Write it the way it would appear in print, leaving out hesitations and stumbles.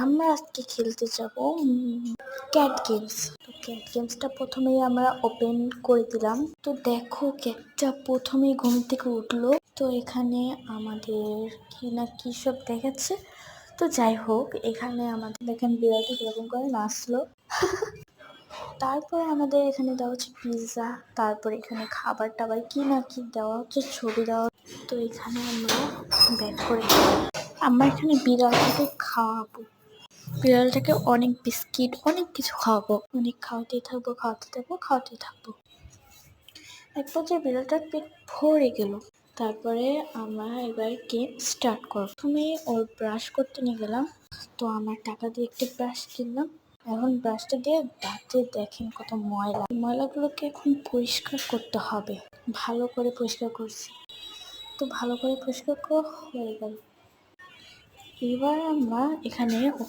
আমরা আজকে খেলতে যাব ক্যাট গেমস। তো ক্যাট গেমসটা প্রথমেই আমরা ওপেন করে দিলাম। তো দেখো ক্যাটটা প্রথমেই ঘুম থেকে উঠলো। তো এখানে আমাদের কি না কি সব দেখাচ্ছে। তো যাই হোক, এখানে আমাদের দেখেন বিড়ালটি কিরকম করে নাচলো। তারপরে আমাদের এখানে দেওয়া হচ্ছে পিৎজা, তারপরে এখানে খাবার টাবার কি না কি দেওয়া হচ্ছে, ছবি দেওয়া। তো এখানে আমরা ব্যাক করে আমরা এখানে বিড়ালটাকে খাওয়াবো, বিড়ালটাকে অনেক বিস্কিট অনেক কিছু খাওয়াবো, অনেক খাওয়াতেই থাকবো। এক পর্যায়ে বিড়ালটার পেট ভরে গেল। তারপরে আমরা এবার গেম স্টার্ট করব। প্রথমে ওর ব্রাশ করতে নিয়ে গেলাম। তো আমার টাকা দিয়ে একটা ব্রাশ কিনলাম। এখন ব্রাশটা দিয়ে দাঁতে দেখেন কত ময়লা, ময়লাগুলোকে এখন পরিষ্কার করতে হবে। ভালো করে পরিষ্কার করছি। তো ভালো করে পরিষ্কার করা হয়ে গেল। এবার আমরা এখানে